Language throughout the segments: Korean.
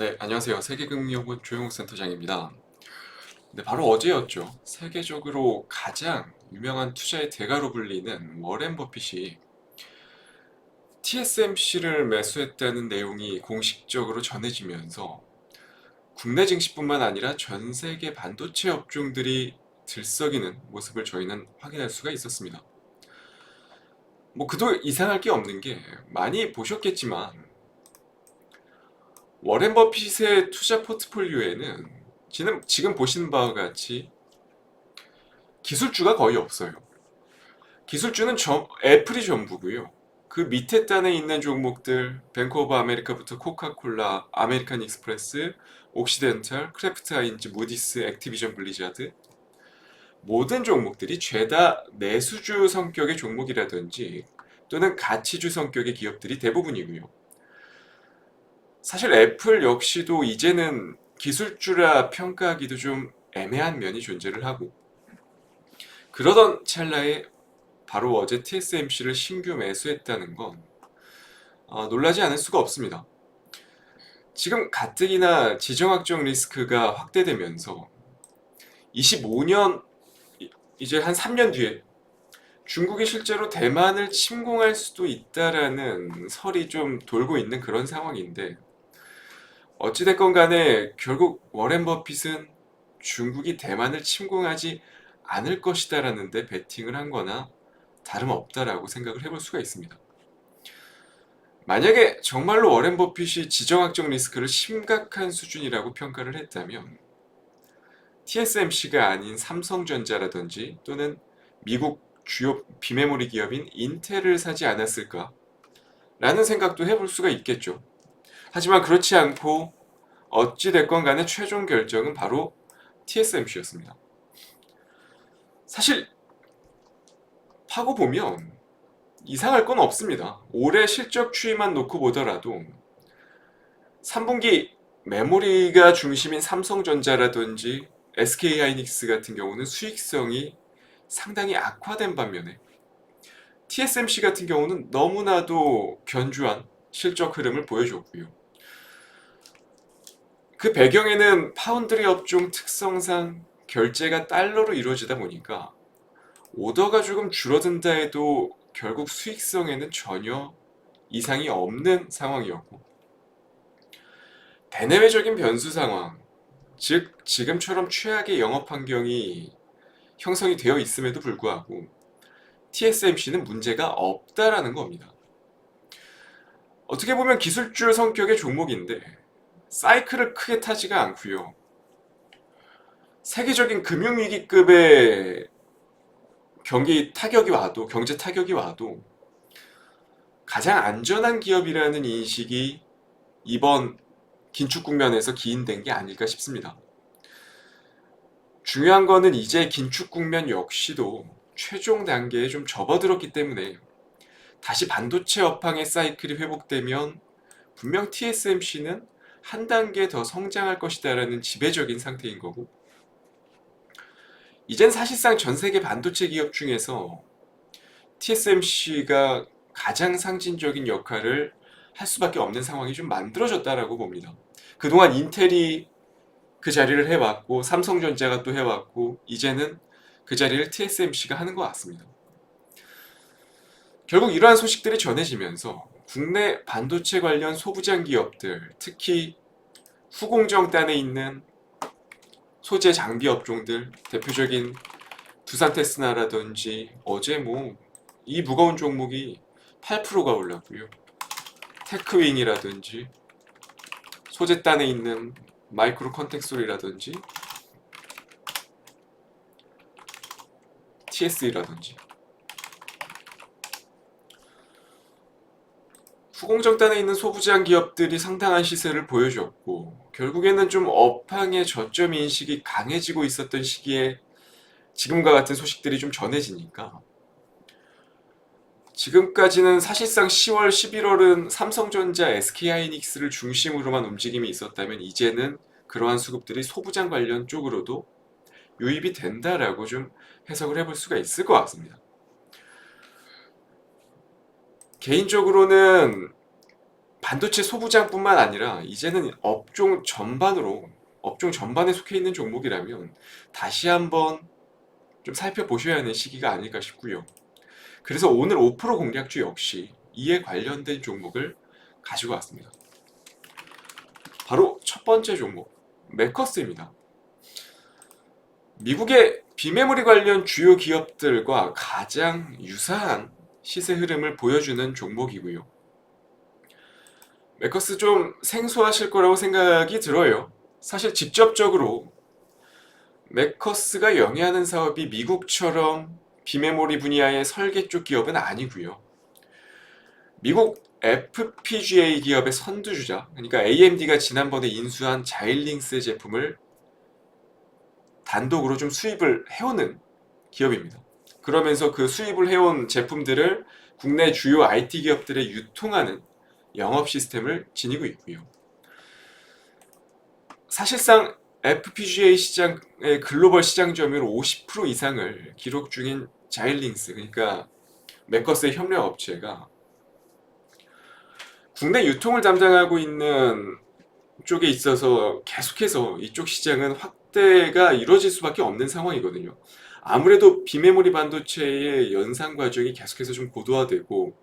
네, 안녕하세요. 세계금융연구원 조영욱 센터장입니다. 네, 바로 어제였죠. 세계적으로 가장 유명한 투자의 대가로 불리는 워렌 버핏이 TSMC를 매수했다는 내용이 공식적으로 전해지면서 국내 증시뿐만 아니라 전 세계 반도체 업종들이 들썩이는 모습을 저희는 확인할 수가 있었습니다. 그도 이상할 게 없는 게 많이 보셨겠지만 워렌 버핏의 투자 포트폴리오에는 지금 보시는 바와 같이 기술주가 거의 없어요. 기술주는 애플이 전부고요. 그 밑에 단에 있는 종목들 뱅크 오브 아메리카부터 코카콜라, 아메리칸 익스프레스, 옥시덴탈, 크래프트 하인즈, 무디스, 액티비전 블리자드 모든 종목들이 죄다 내수주 성격의 종목이라든지 또는 가치주 성격의 기업들이 대부분이고요. 사실 애플 역시도 이제는 기술주라 평가하기도 좀 애매한 면이 존재를 하고, 그러던 찰나에 바로 어제 TSMC를 신규 매수했다는 건 놀라지 않을 수가 없습니다. 지금 가뜩이나 지정학적 리스크가 확대되면서 25년, 이제 한 3년 뒤에 중국이 실제로 대만을 침공할 수도 있다라는 설이 좀 돌고 있는 그런 상황인데, 어찌됐건 간에 결국 워렌 버핏은 중국이 대만을 침공하지 않을 것이다라는 데 베팅을 한 거나 다름없다라고 생각을 해볼 수가 있습니다. 만약에 정말로 워렌 버핏이 지정학적 리스크를 심각한 수준이라고 평가를 했다면 TSMC가 아닌 삼성전자라든지 또는 미국 주요 비메모리 기업인 인텔을 사지 않았을까 라는 생각도 해볼 수가 있겠죠. 하지만 그렇지 않고 어찌됐건 간에 최종 결정은 바로 TSMC였습니다. 사실 파고 보면 이상할 건 없습니다. 올해 실적 추이만 놓고 보더라도 3분기 메모리가 중심인 삼성전자라든지 SK하이닉스 같은 경우는 수익성이 상당히 악화된 반면에 TSMC 같은 경우는 너무나도 견주한 실적 흐름을 보여줬고요. 그 배경에는 파운드리 업종 특성상 결제가 달러로 이루어지다 보니까 오더가 조금 줄어든다 해도 결국 수익성에는 전혀 이상이 없는 상황이었고, 대내외적인 변수 상황, 즉 지금처럼 최악의 영업 환경이 형성이 되어 있음에도 불구하고 TSMC는 문제가 없다라는 겁니다. 어떻게 보면 기술주 성격의 종목인데 사이클을 크게 타지가 않고요. 세계적인 금융위기급의 경제 타격이 와도 가장 안전한 기업이라는 인식이 이번 긴축 국면에서 기인된 게 아닐까 싶습니다. 중요한 거는 이제 긴축 국면 역시도 최종 단계에 좀 접어들었기 때문에 다시 반도체 업황의 사이클이 회복되면 분명 TSMC는 한 단계 더 성장할 것이다라는 지배적인 상태인 거고, 이젠 사실상 전 세계 반도체 기업 중에서 TSMC가 가장 상징적인 역할을 할 수밖에 없는 상황이 좀 만들어졌다라고 봅니다. 그동안 인텔이 그 자리를 해왔고 삼성전자가 또 해왔고 이제는 그 자리를 TSMC가 하는 것 같습니다. 결국 이러한 소식들이 전해지면서 국내 반도체 관련 소부장 기업들, 특히 후공정단에 있는 소재 장비 업종들, 대표적인 두산테스나라든지 어제 이 무거운 종목이 8%가 올랐고요. 테크윙이라든지 소재단에 있는 마이크로 컨텍솔이라든지 TS라든지 후공정단에 있는 소부장 기업들이 상당한 시세를 보여줬고, 결국에는 좀 업황의 저점 인식이 강해지고 있었던 시기에 지금과 같은 소식들이 좀 전해지니까, 지금까지는 사실상 10월, 11월은 삼성전자, SK하이닉스를 중심으로만 움직임이 있었다면 이제는 그러한 수급들이 소부장 관련 쪽으로도 유입이 된다라고 좀 해석을 해볼 수가 있을 것 같습니다. 개인적으로는 반도체 소부장뿐만 아니라 이제는 업종 전반에 속해 있는 종목이라면 다시 한번 좀 살펴보셔야 하는 시기가 아닐까 싶고요. 그래서 오늘 5% 공략주 역시 이에 관련된 종목을 가지고 왔습니다. 바로 첫 번째 종목, 메커스입니다. 미국의 비메모리 관련 주요 기업들과 가장 유사한 시세 흐름을 보여주는 종목이고요. 메커스 좀 생소하실 거라고 생각이 들어요. 사실 직접적으로 메커스가 영위하는 사업이 미국처럼 비메모리 분야의 설계 쪽 기업은 아니고요. 미국 FPGA 기업의 선두주자, 그러니까 AMD가 지난번에 인수한 자일링스 제품을 단독으로 좀 수입을 해오는 기업입니다. 그러면서 그 수입을 해온 제품들을 국내 주요 IT 기업들에 유통하는 영업 시스템을 지니고 있고요. 사실상 FPGA 시장의 글로벌 시장 점유율 50% 이상을 기록 중인 자일링스, 그러니까 메커스의 협력 업체가 국내 유통을 담당하고 있는 쪽에 있어서 계속해서 이쪽 시장은 확대가 이루어질 수밖에 없는 상황이거든요. 아무래도 비메모리 반도체의 연산 과정이 계속해서 좀 고도화되고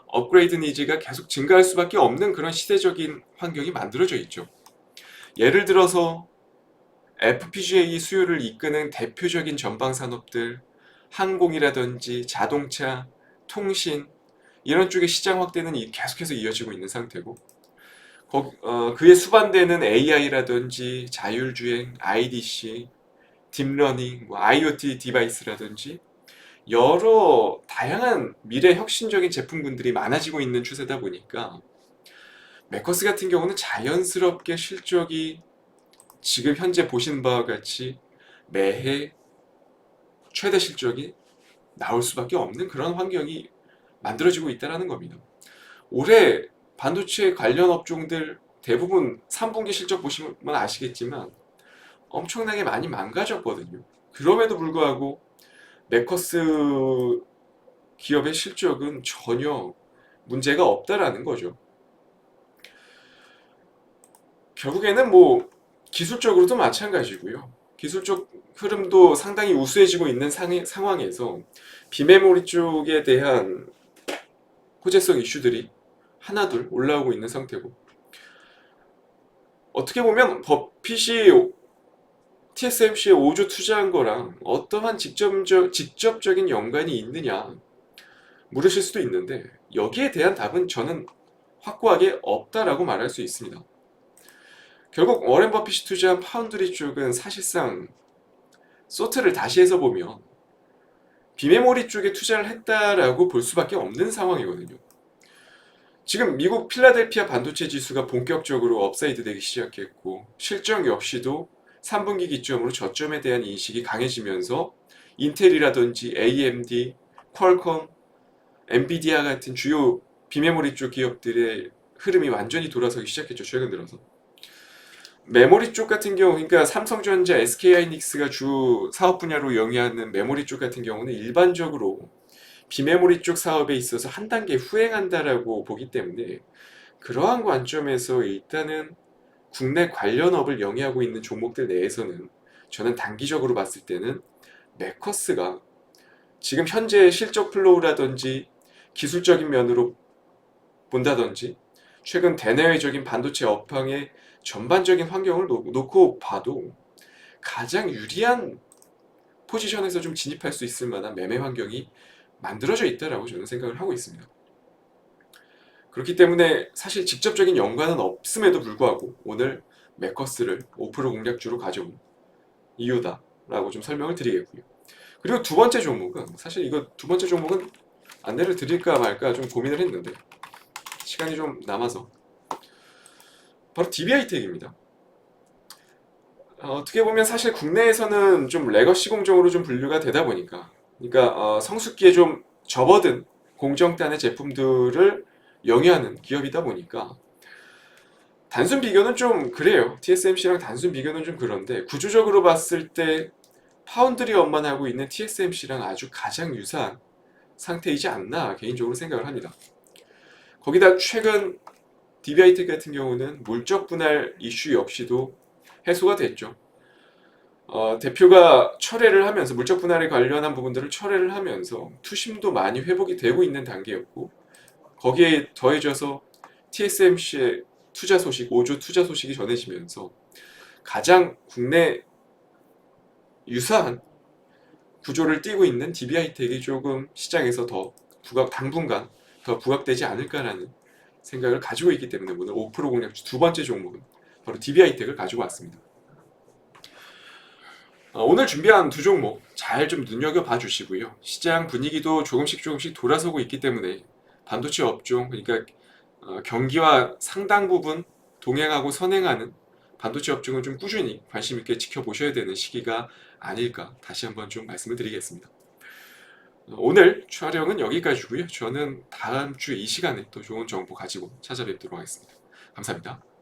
업그레이드 니즈가 계속 증가할 수밖에 없는 그런 시대적인 환경이 만들어져 있죠. 예를 들어서 FPGA 수요를 이끄는 대표적인 전방 산업들, 항공이라든지 자동차, 통신 이런 쪽의 시장 확대는 계속해서 이어지고 있는 상태고, 그에 수반되는 AI라든지 자율주행, IDC, 딥러닝, IoT 디바이스라든지 여러 다양한 미래 혁신적인 제품군들이 많아지고 있는 추세다 보니까 메커스 같은 경우는 자연스럽게 실적이 지금 현재 보신 바와 같이 매해 최대 실적이 나올 수밖에 없는 그런 환경이 만들어지고 있다는 겁니다. 올해 반도체 관련 업종들 대부분 3분기 실적 보시면 아시겠지만 엄청나게 많이 망가졌거든요. 그럼에도 불구하고 메커스 기업의 실적은 전혀 문제가 없다라는 거죠. 결국에는 뭐 기술적으로도 마찬가지고요. 기술적 흐름도 상당히 우수해지고 있는 상황에서 비메모리 쪽에 대한 호재성 이슈들이 하나둘 올라오고 있는 상태고, 어떻게 보면 버핏이 TSMC에 5조 투자한 거랑 어떠한 직접적인 연관이 있느냐 물으실 수도 있는데, 여기에 대한 답은 저는 확고하게 없다라고 말할 수 있습니다. 결국 워렌 버핏이 투자한 파운드리 쪽은 사실상 소트를 다시 해서 보면 비메모리 쪽에 투자를 했다라고 볼 수밖에 없는 상황이거든요. 지금 미국 필라델피아 반도체 지수가 본격적으로 업사이드 되기 시작했고, 실적 역시도 3분기 기점으로 저점에 대한 인식이 강해지면서 인텔이라든지 AMD, 퀄컴, 엔비디아 같은 주요 비메모리 쪽 기업들의 흐름이 완전히 돌아서기 시작했죠. 최근 들어서. 메모리 쪽 같은 경우, 그러니까 삼성전자, SK하이닉스가 주 사업 분야로 영위하는 메모리 쪽 같은 경우는 일반적으로 비메모리 쪽 사업에 있어서 한 단계 후행한다라고 보기 때문에, 그러한 관점에서 일단은 국내 관련업을 영위하고 있는 종목들 내에서는 저는 단기적으로 봤을 때는 메커스가 지금 현재 실적 플로우라든지 기술적인 면으로 본다든지 최근 대내외적인 반도체 업황의 전반적인 환경을 놓고 봐도 가장 유리한 포지션에서 좀 진입할 수 있을 만한 매매 환경이 만들어져 있다라고 저는 생각을 하고 있습니다. 그렇기 때문에 사실 직접적인 연관은 없음에도 불구하고 오늘 메커스를 5% 공략주로 가져온 이유다라고 좀 설명을 드리겠고요. 그리고 두 번째 종목은, 사실 이거 두 번째 종목은 안내를 드릴까 말까 좀 고민을 했는데 시간이 좀 남아서, 바로 DB하이텍입니다. 어떻게 보면 사실 국내에서는 좀 레거시 공정으로 좀 분류가 되다 보니까, 그러니까 성숙기에 좀 접어든 공정단의 제품들을 영위하는 기업이다 보니까 단순 비교는 좀 그래요. TSMC랑 단순 비교는 좀 그런데, 구조적으로 봤을 때 파운드리업만 하고 있는 TSMC랑 아주 가장 유사한 상태이지 않나 개인적으로 생각을 합니다. 거기다 최근 DBIT 같은 경우는 물적 분할 이슈 역시도 해소가 됐죠. 대표가 철회를 하면서 물적 분할에 관련한 부분들을 철회를 하면서 투심도 많이 회복이 되고 있는 단계였고, 거기에 더해져서 TSMC의 투자 소식, 5조 투자 소식이 전해지면서 가장 국내 유사한 구조를 띠고 있는 DB하이텍이 조금 시장에서 당분간 더 부각되지 않을까라는 생각을 가지고 있기 때문에 오늘 5% 공략주 두 번째 종목은 바로 DB하이텍을 가지고 왔습니다. 오늘 준비한 두 종목 잘 좀 눈여겨봐 주시고요. 시장 분위기도 조금씩 돌아서고 있기 때문에 반도체 업종, 그러니까 경기와 상당 부분 동행하고 선행하는 반도체 업종을 좀 꾸준히 관심 있게 지켜보셔야 되는 시기가 아닐까 다시 한번 좀 말씀을 드리겠습니다. 오늘 촬영은 여기까지고요. 저는 다음 주 이 시간에 또 좋은 정보 가지고 찾아뵙도록 하겠습니다. 감사합니다.